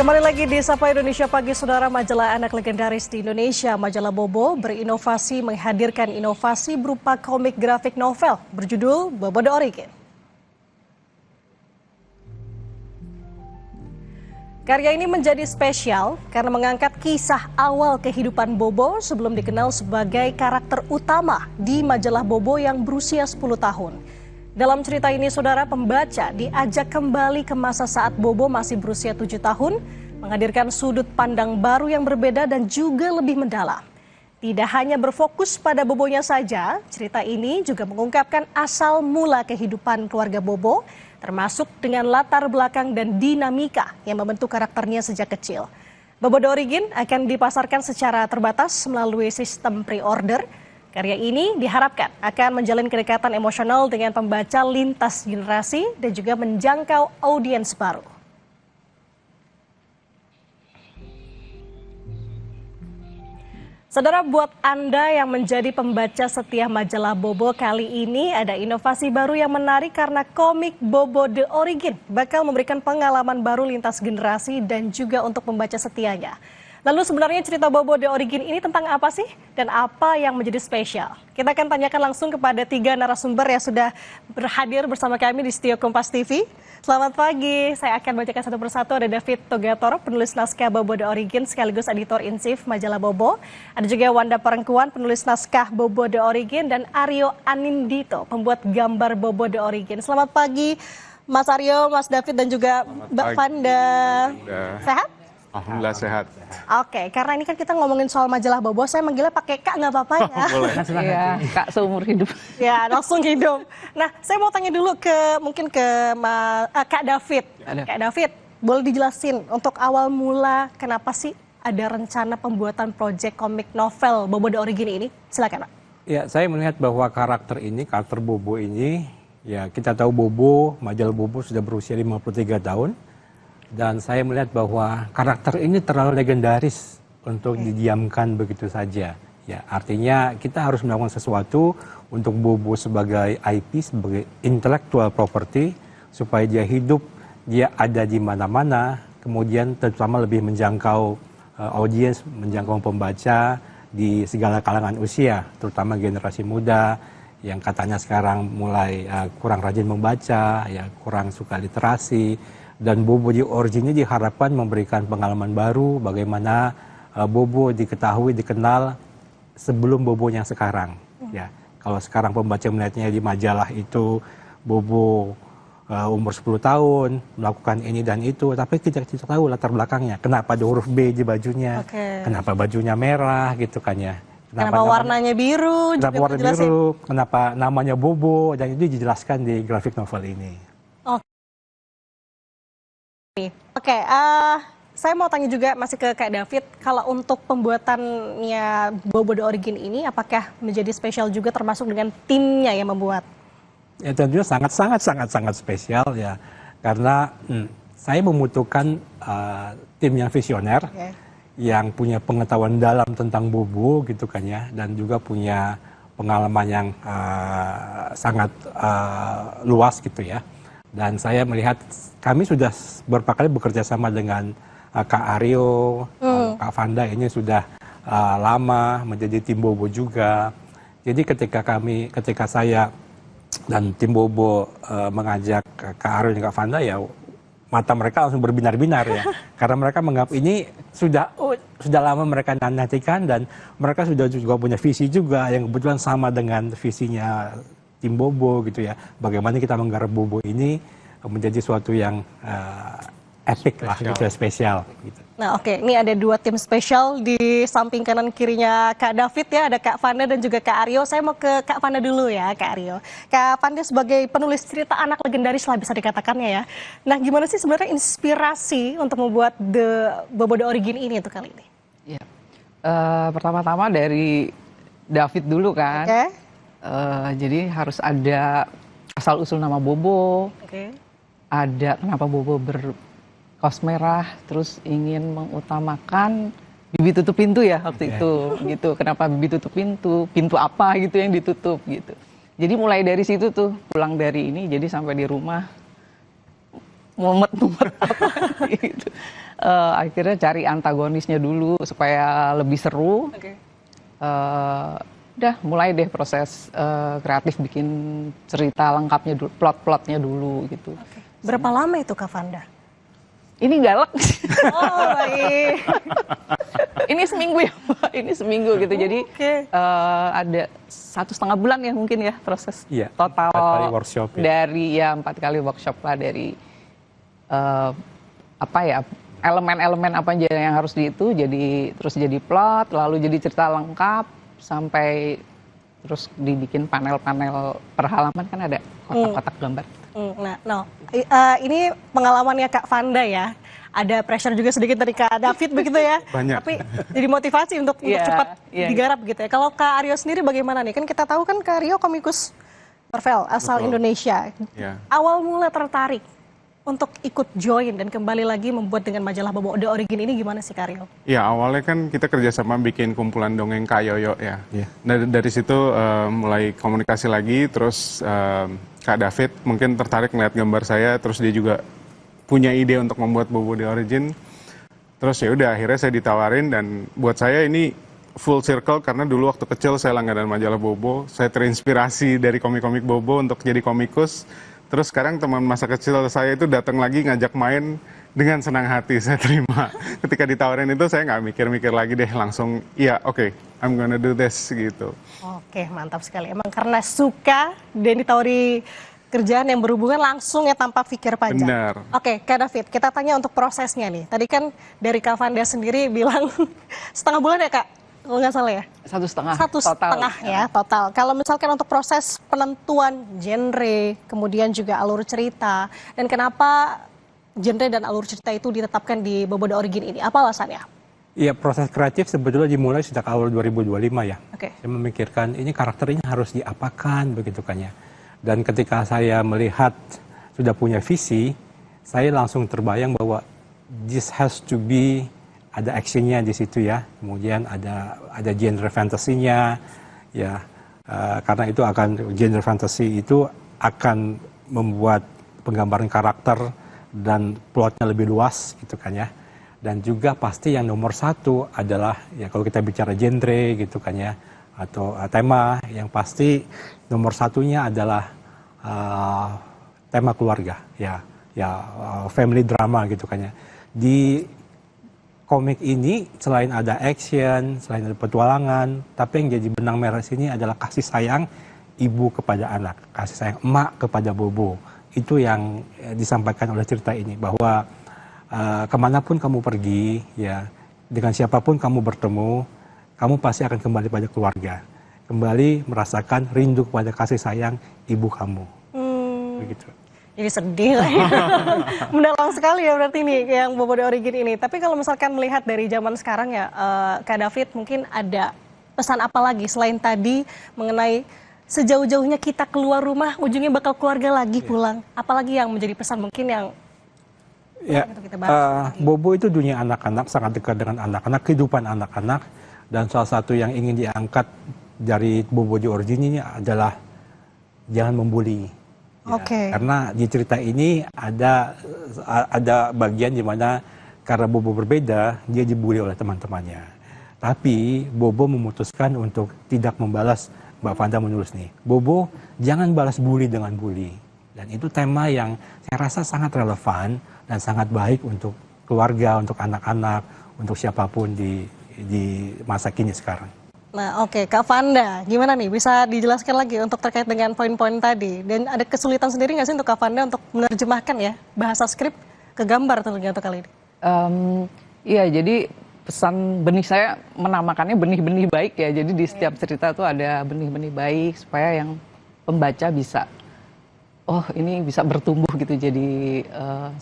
Kembali lagi di Sapa Indonesia Pagi, Saudara. Majalah anak legendaris di Indonesia, Majalah Bobo, berinovasi menghadirkan inovasi berupa komik grafik novel berjudul Bobo The Origin. Karya ini menjadi spesial karena mengangkat kisah awal kehidupan Bobo sebelum dikenal sebagai karakter utama di Majalah Bobo yang berusia 10 tahun. Dalam cerita ini, saudara, pembaca diajak kembali ke masa saat Bobo masih berusia 7 tahun, menghadirkan sudut pandang baru yang berbeda dan juga lebih mendalam. Tidak hanya berfokus pada Bobonya saja, cerita ini juga mengungkapkan asal mula kehidupan keluarga Bobo, termasuk dengan latar belakang dan dinamika yang membentuk karakternya sejak kecil. Bobo The Origin akan dipasarkan secara terbatas melalui sistem pre-order. Karya ini diharapkan akan menjalin kedekatan emosional dengan pembaca lintas generasi dan juga menjangkau audiens baru. Saudara, buat Anda yang menjadi pembaca setia Majalah Bobo, kali ini ada inovasi baru yang menarik karena komik Bobo The Origin bakal memberikan pengalaman baru lintas generasi dan juga untuk pembaca setianya. Lalu sebenarnya cerita Bobo The Origin ini tentang apa sih? Dan apa yang menjadi spesial? Kita akan tanyakan langsung kepada 3 narasumber yang sudah berhadir bersama kami di studio Kompas TV. Selamat pagi, saya akan bacakan satu persatu. Ada David Togator, penulis naskah Bobo The Origin sekaligus editor-in-chief Majalah Bobo. Ada juga Wanda Perengkuan, penulis naskah Bobo The Origin. Dan Aryo Anindito, pembuat gambar Bobo The Origin. Selamat pagi Mas Aryo, Mas David dan juga Mbak Vanda. Sehat? Alhamdulillah sehat. Oke, karena ini kan kita ngomongin soal Majalah Bobo, saya manggilnya pakai Kak nggak apa-apa ya? Boleh. Iya, Kak seumur hidup. Ya, langsung hidup. Nah, saya mau tanya dulu mungkin ke Kak David. Kak David, boleh dijelasin untuk awal mula kenapa sih ada rencana pembuatan proyek komik novel Bobo The Origin ini? Silakan, Pak. Ya, saya melihat bahwa karakter Bobo ini, ya kita tahu Bobo, Majalah Bobo sudah berusia 53 tahun. Dan saya melihat bahwa karakter ini terlalu legendaris untuk didiamkan begitu saja. Ya, artinya kita harus melakukan sesuatu untuk Bobo sebagai IP, sebagai intellectual property, supaya dia hidup, dia ada di mana-mana, kemudian terutama lebih menjangkau audiens, menjangkau pembaca di segala kalangan usia, terutama generasi muda yang katanya sekarang mulai kurang rajin membaca, ya kurang suka literasi. Dan Bobo The Origin ini diharapkan memberikan pengalaman baru bagaimana Bobo diketahui, dikenal sebelum Bobo yang sekarang. Ya, kalau sekarang pembaca melihatnya di majalah itu Bobo umur 10 tahun melakukan ini dan itu, tapi kita tidak tahu latar belakangnya. Kenapa ada huruf B di bajunya? Kenapa bajunya merah gitu kan ya? Kenapa warnanya biru? Kenapa warna biru? Kenapa namanya Bobo? Dan itu dijelaskan di grafik novel ini. Oke, saya mau tanya juga masih ke Kak David, kalau untuk pembuatannya Bobo The Origin ini apakah menjadi spesial juga termasuk dengan timnya yang membuat? Ya tentunya sangat spesial ya, karena saya membutuhkan tim yang visioner, yang punya pengetahuan dalam tentang Bobo gitu kan ya, dan juga punya pengalaman yang sangat luas gitu ya. Dan saya melihat kami sudah beberapa kali bekerja sama dengan Kak Aryo, Kak Vanda ini sudah lama menjadi tim Bobo juga. Jadi ketika saya dan tim Bobo mengajak Kak Aryo dan Kak Vanda, ya mata mereka langsung berbinar-binar ya. Karena mereka menganggap ini sudah lama mereka nantikan, dan mereka sudah juga punya visi juga yang kebetulan sama dengan visinya tim Bobo gitu ya. Bagaimana kita menggarap Bobo ini menjadi suatu yang epic lah, gitu, spesial. Gitu. Nah oke, ini ada 2 tim spesial di samping kanan kirinya Kak David ya, ada Kak Vanda dan juga Kak Aryo. Saya mau ke Kak Vanda dulu ya, Kak Aryo. Kak Vanda sebagai penulis cerita anak legendaris lah bisa dikatakannya ya. Nah gimana sih sebenarnya inspirasi untuk membuat Bobo The Origin ini untuk kali ini? Ya, pertama-tama dari David dulu kan. Jadi harus ada asal-usul nama Bobo. Ada kenapa Bobo berkaos merah, terus ingin mengutamakan Bibi tutup pintu ya waktu itu gitu. Kenapa Bibi tutup pintu apa gitu yang ditutup gitu. Jadi mulai dari situ tuh, pulang dari ini jadi sampai di rumah mumet apa gitu. akhirnya cari antagonisnya dulu supaya lebih seru. Udah mulai deh proses kreatif bikin cerita lengkapnya dulu, plot-plotnya dulu gitu. Berapa lama itu Kak Vanda? Ini galak. Oh baik. Ini seminggu ya Mbak, ini seminggu gitu. Jadi ada 1,5 bulan ya mungkin ya proses total 4 kali workshop ya. Dari 4 kali workshop lah, dari elemen-elemen apa aja yang harus terus jadi plot, lalu jadi cerita lengkap sampai terus dibikin panel-panel per halaman, kan ada kotak-kotak gambar. Ini pengalamannya Kak Vanda ya. Ada pressure juga sedikit dari Kak David begitu ya. Banyak. Tapi jadi motivasi untuk cepat digarap gitu ya. Kalau Kak Aryo sendiri bagaimana nih? Kan kita tahu kan Kak Aryo komikus Marvel asal Indonesia. Awal mula tertarik untuk ikut join dan kembali lagi membuat dengan majalah Bobo The Origin ini gimana sih Kak Aryo? Ya awalnya kan kita kerjasama bikin kumpulan dongeng Kak Yoyo ya. Dari situ mulai komunikasi lagi, terus Kak David mungkin tertarik melihat gambar saya, terus dia juga punya ide untuk membuat Bobo The Origin. Terus ya udah akhirnya saya ditawarin, dan buat saya ini full circle karena dulu waktu kecil saya langganan majalah Bobo, saya terinspirasi dari komik-komik Bobo untuk jadi komikus. Terus sekarang teman masa kecil saya itu datang lagi ngajak main, dengan senang hati saya terima. Ketika ditawarin itu saya nggak mikir-mikir lagi deh, langsung iya oke, I'm gonna do this gitu. Oke, mantap sekali. Emang karena suka dan ditawari kerjaan yang berhubungan langsung ya tanpa pikir panjang. Benar. Oke, Kak David, kita tanya untuk prosesnya nih. Tadi kan dari Kak Vanda sendiri bilang 1,5 bulan ya Kak? Kalau nggak salah ya? 1,5 1,5 ya total. Kalau misalkan untuk proses penentuan genre, kemudian juga alur cerita, dan kenapa genre dan alur cerita itu ditetapkan di Bobo The Origin ini? Apa alasannya? Iya, proses kreatif sebetulnya dimulai sejak awal 2025 ya. Saya memikirkan ini karakter ini harus diapakan begitu kan ya. Dan ketika saya melihat sudah punya visi, saya langsung terbayang bahwa this has to be, ada actionnya di situ ya. Kemudian ada genre fantasinya ya. Karena itu genre fantasy itu akan membuat penggambaran karakter dan plotnya lebih luas gitu kan ya. Dan juga pasti yang nomor satu adalah ya kalau kita bicara genre gitu kan ya, atau tema, yang pasti nomor satunya adalah tema keluarga ya, family drama gitu kan ya. Di komik ini selain ada action, selain ada petualangan, tapi yang jadi benang merah sini adalah kasih sayang ibu kepada anak, kasih sayang emak kepada Bobo. Itu yang disampaikan oleh cerita ini, bahwa kemanapun kamu pergi ya, dengan siapapun kamu bertemu, kamu pasti akan kembali pada keluarga, kembali merasakan rindu kepada kasih sayang ibu kamu. Begitu. Jadi sedih lah ya. Mendalam sekali ya berarti nih yang Bobo The Origin ini. Tapi kalau misalkan melihat dari zaman sekarang ya, Kak David, mungkin ada pesan apa lagi selain tadi mengenai sejauh-jauhnya kita keluar rumah, ujungnya bakal keluarga lagi pulang. Apalagi yang menjadi pesan mungkin yang kita bahas Bobo itu dunia anak-anak, sangat dekat dengan anak-anak, kehidupan anak-anak. Dan salah satu yang ingin diangkat dari Bobo The Origin ini adalah jangan membuli. Ya, karena di cerita ini ada bagian di mana karena Bobo berbeda, dia dibully oleh teman-temannya. Tapi Bobo memutuskan untuk tidak membalas. Mbak Vanda menulis nih, Bobo jangan balas bully dengan bully. Dan itu tema yang saya rasa sangat relevan dan sangat baik untuk keluarga, untuk anak-anak, untuk siapapun di masa kini sekarang. Nah Kak Vanda, gimana nih, bisa dijelaskan lagi untuk terkait dengan poin-poin tadi? Dan ada kesulitan sendiri nggak sih untuk Kak Vanda untuk menerjemahkan ya bahasa skrip ke gambar tentunya untuk kali ini? Iya, jadi pesan benih, saya menamakannya benih-benih baik ya. Jadi di setiap cerita tuh ada benih-benih baik supaya yang pembaca bisa, oh ini bisa bertumbuh gitu jadi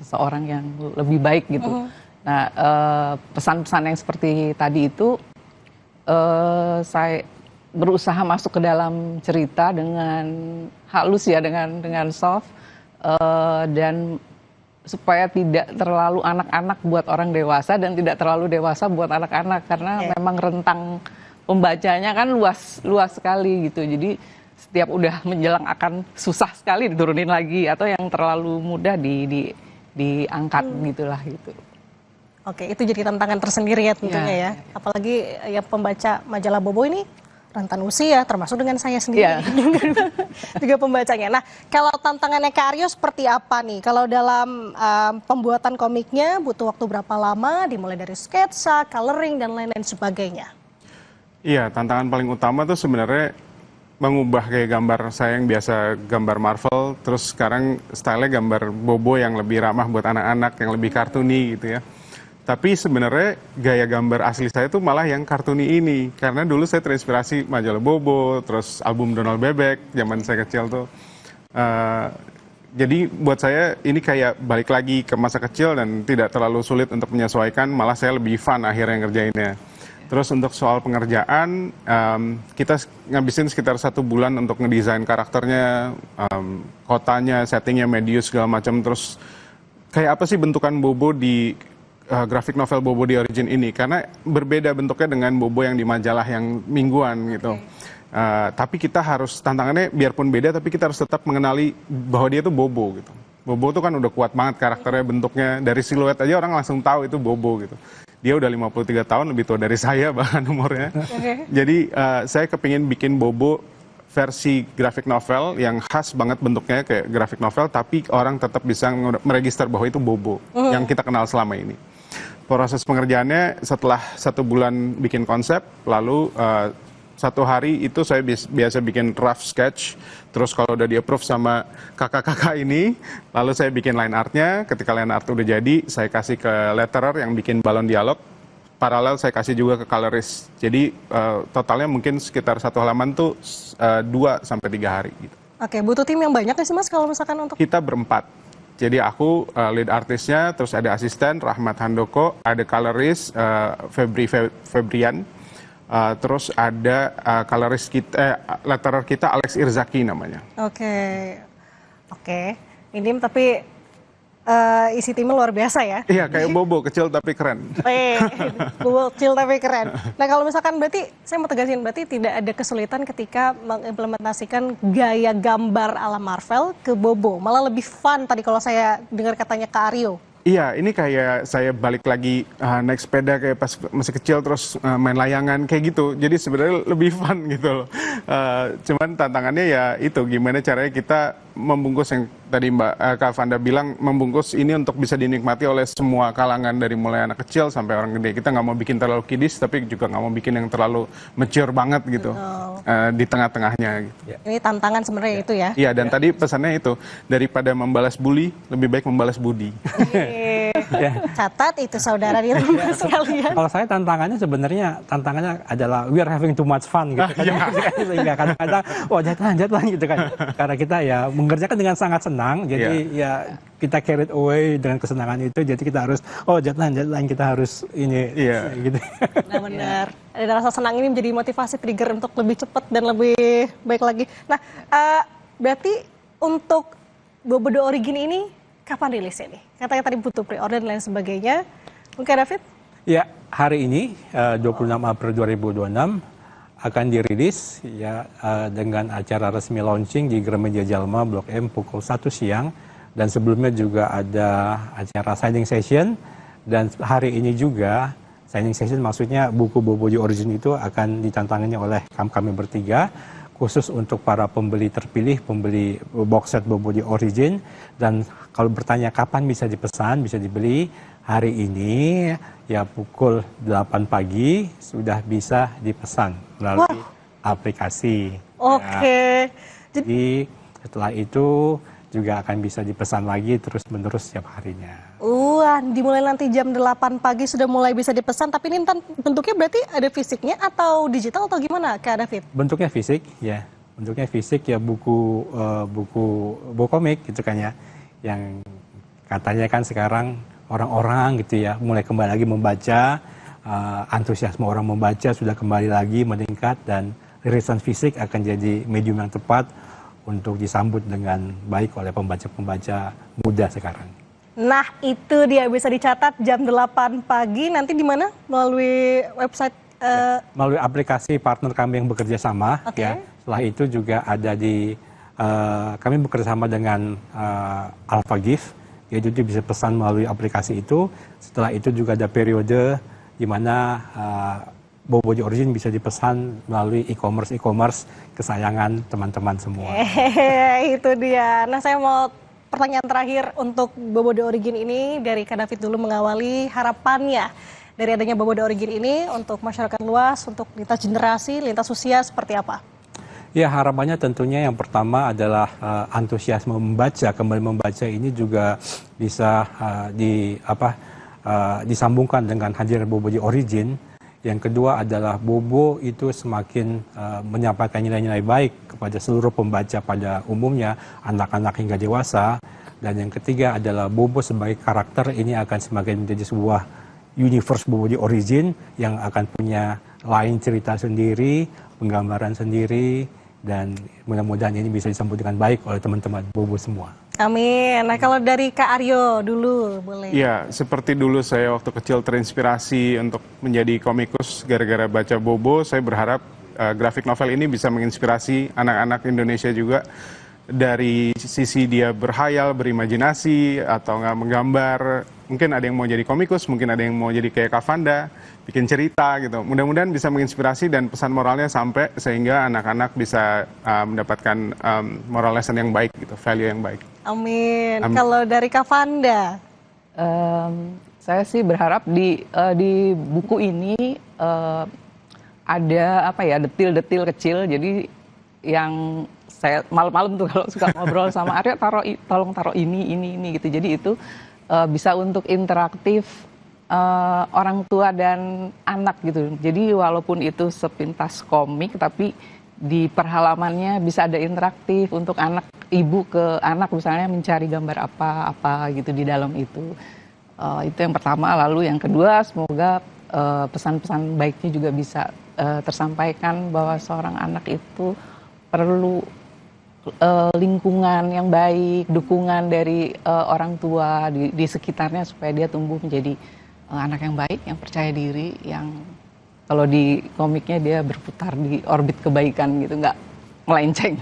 seseorang yang lebih baik gitu. Nah pesan-pesan yang seperti tadi itu saya berusaha masuk ke dalam cerita dengan halus ya, dengan soft, dan supaya tidak terlalu anak-anak buat orang dewasa dan tidak terlalu dewasa buat anak-anak, karena memang rentang pembacanya kan luas sekali gitu. Jadi setiap udah menjelang akan susah sekali diturunin lagi, atau yang terlalu mudah diangkat gitulah gitu. Oke, itu jadi tantangan tersendiri ya tentunya ya. Apalagi ya pembaca majalah Bobo ini rentan usia, termasuk dengan saya sendiri. Juga pembacanya. Nah, kalau tantangannya Kak Aryo seperti apa nih? Kalau dalam pembuatan komiknya butuh waktu berapa lama? Dimulai dari sketsa, coloring, dan lain-lain sebagainya. Iya, tantangan paling utama tuh sebenarnya mengubah kayak gambar saya yang biasa gambar Marvel, terus sekarang style-nya gambar Bobo yang lebih ramah buat anak-anak, yang lebih kartuni gitu ya. Tapi sebenarnya gaya gambar asli saya tuh malah yang kartuni ini. Karena dulu saya terinspirasi majalah Bobo, terus album Donald Bebek, zaman saya kecil tuh. Jadi buat saya ini kayak balik lagi ke masa kecil dan tidak terlalu sulit untuk menyesuaikan, malah saya lebih fun akhirnya ngerjainnya. Terus untuk soal pengerjaan, kita ngabisin sekitar 1 bulan untuk ngedesain karakternya, kotanya, settingnya, Medius, segala macam. Terus kayak apa sih bentukan Bobo di grafik novel Bobo di Origin ini, karena berbeda bentuknya dengan Bobo yang di majalah yang mingguan gitu. Tapi kita harus, tantangannya biarpun beda, tapi kita harus tetap mengenali bahwa dia itu Bobo gitu. Bobo tuh kan udah kuat banget karakternya, bentuknya, dari siluet aja orang langsung tahu itu Bobo gitu. Dia udah 53 tahun, lebih tua dari saya bahkan umurnya. Jadi saya kepingin bikin Bobo versi grafik novel yang khas banget bentuknya kayak grafik novel, tapi orang tetap bisa meregister bahwa itu Bobo yang kita kenal selama ini. Proses pengerjaannya setelah 1 bulan bikin konsep, lalu 1 hari itu saya biasa bikin rough sketch, terus kalau udah di-approve sama kakak-kakak ini, lalu saya bikin line artnya. Ketika line art udah jadi, saya kasih ke letterer yang bikin balon dialog. Paralel saya kasih juga ke colorist. Jadi totalnya mungkin sekitar 1 halaman tuh 2 sampai 3 hari gitu. Oke, butuh tim yang banyak ya sih Mas kalau misalkan untuk... Kita berempat. Jadi aku lead artisnya, terus ada asisten Rahmat Handoko, ada colorist Febrian, terus ada colorist kita, letterer kita Alex Irzaki namanya. Oke. Ini tapi isi timnya luar biasa ya. Iya, kayak Bobo, kecil tapi keren. Bobo kecil tapi keren. Nah kalau misalkan berarti, saya mau tegasin, berarti tidak ada kesulitan ketika mengimplementasikan gaya gambar ala Marvel ke Bobo. Malah lebih fun tadi kalau saya dengar katanya Kak Aryo. Iya, ini kayak saya balik lagi naik sepeda kayak pas masih kecil, terus main layangan kayak gitu. Jadi sebenarnya lebih fun gitu loh. Cuman tantangannya ya itu, gimana caranya kita membungkus yang tadi Kak Vanda bilang, membungkus ini untuk bisa dinikmati oleh semua kalangan dari mulai anak kecil sampai orang gede. Kita nggak mau bikin terlalu kiddies, tapi juga nggak mau bikin yang terlalu mature banget gitu. Di tengah-tengahnya. Gitu. Ini tantangan sebenarnya itu ya. Iya, dan tadi pesannya itu, daripada membalas bully, lebih baik membalas budi. Catat itu saudara di rumah sekalian. Kalau saya tantangannya adalah we are having too much fun gitu kan. Sehingga kadang-kadang jatlan gitu kan. Karena kita ya mengerjakan dengan sangat senang, jadi ya kita carried away dengan kesenangan itu, jadi kita harus jatlan kita harus ini gitu. Benar. Ada rasa senang ini menjadi motivasi, trigger untuk lebih cepat dan lebih baik lagi. Nah, berarti untuk Bobo The Origin ini kapan rilisnya nih? Katanya tadi butuh pre-order dan lain sebagainya. Mungkin David? Ya, hari ini 26 April 2026 akan dirilis ya dengan acara resmi launching di Gramedia Jalma Blok M pukul 1 siang, dan sebelumnya juga ada acara signing session, dan hari ini juga signing session maksudnya buku Bobo The Origin itu akan ditantangani oleh kami bertiga khusus untuk para pembeli terpilih, pembeli box set Bobo The Origin. Dan kalau bertanya kapan bisa dipesan, bisa dibeli hari ini ya pukul 8 pagi sudah bisa dipesan melalui aplikasi. Oke. Jadi setelah itu juga akan bisa dipesan lagi terus-menerus setiap harinya. Dimulai nanti jam 8 pagi sudah mulai bisa dipesan, tapi ini bentuknya berarti ada fisiknya atau digital atau gimana Kak David? Bentuknya fisik ya, buku komik gitu kan ya, yang katanya kan sekarang orang-orang gitu ya mulai kembali lagi membaca, antusiasme orang membaca sudah kembali lagi meningkat, dan rilisan fisik akan jadi medium yang tepat untuk disambut dengan baik oleh pembaca-pembaca muda sekarang. Nah, itu dia, bisa dicatat jam 8 pagi, nanti di mana? Melalui website? Melalui aplikasi partner kami yang bekerja sama. Ya. Setelah itu juga ada kami bekerja sama dengan Alpha Gift. yaitu dia bisa pesan melalui aplikasi itu. Setelah itu juga ada periode di mana Bobo The Origin bisa dipesan melalui e-commerce kesayangan teman-teman semua. Itu dia. Nah, saya mau pertanyaan terakhir untuk Bobo The Origin ini dari Kak David dulu, mengawali harapannya dari adanya Bobo The Origin ini untuk masyarakat luas, untuk lintas generasi, lintas usia seperti apa? Ya, harapannya tentunya yang pertama adalah antusiasme membaca, kembali membaca ini juga bisa disambungkan dengan hadir Bobo The Origin. Yang kedua adalah Bobo itu semakin menyampaikan nilai-nilai baik kepada seluruh pembaca pada umumnya, anak-anak hingga dewasa. Dan yang ketiga adalah Bobo sebagai karakter ini akan semakin menjadi sebuah universe Bobo The Origin yang akan punya line cerita sendiri, penggambaran sendiri, dan mudah-mudahan ini bisa disambut dengan baik oleh teman-teman Bobo semua. Amin. Nah, kalau dari Kak Aryo dulu boleh. Ya, seperti dulu saya waktu kecil terinspirasi untuk menjadi komikus gara-gara baca Bobo. Saya berharap grafik novel ini bisa menginspirasi anak-anak Indonesia juga. Dari sisi dia berhayal, berimajinasi, atau nggak menggambar. Mungkin ada yang mau jadi komikus, mungkin ada yang mau jadi kayak Kavanda, bikin cerita gitu. Mudah-mudahan bisa menginspirasi dan pesan moralnya sampai sehingga anak-anak bisa mendapatkan moral lesson yang baik gitu, value yang baik. Amin. Kalau dari Kavanda? Saya sih berharap di buku ini ada detil-detil kecil. Jadi yang saya malam-malam tuh kalau suka ngobrol sama Arya, tolong taruh ini gitu. Jadi itu bisa untuk interaktif orang tua dan anak gitu. Jadi walaupun itu sepintas komik, tapi di perhalamannya bisa ada interaktif untuk anak, ibu ke anak misalnya mencari gambar apa gitu di dalam itu. Itu yang pertama. Lalu yang kedua, semoga pesan-pesan baiknya juga bisa tersampaikan bahwa seorang anak itu perlu lingkungan yang baik, dukungan dari orang tua di sekitarnya supaya dia tumbuh menjadi anak yang baik, yang percaya diri, yang kalau di komiknya dia berputar di orbit kebaikan gitu, nggak melenceng.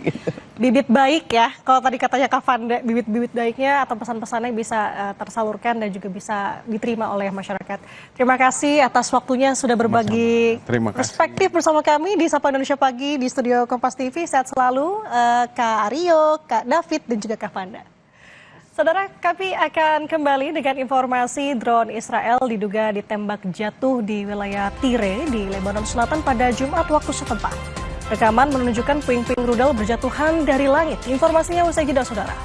Gitu. Bibit baik ya, kalau tadi katanya Kavanda, bibit-bibit baiknya atau pesan-pesannya bisa tersalurkan dan juga bisa diterima oleh masyarakat. Terima kasih atas waktunya sudah berbagi perspektif bersama kami di Sapa Indonesia Pagi di studio Kompas TV. Sehat selalu Kak Aryo, Kak David, dan juga Kavanda. Saudara, kami akan kembali dengan informasi drone Israel diduga ditembak jatuh di wilayah Tire di Lebanon Selatan pada Jumat waktu setempat. Rekaman menunjukkan puing-puing rudal berjatuhan dari langit. Informasinya usai jeda, saudara.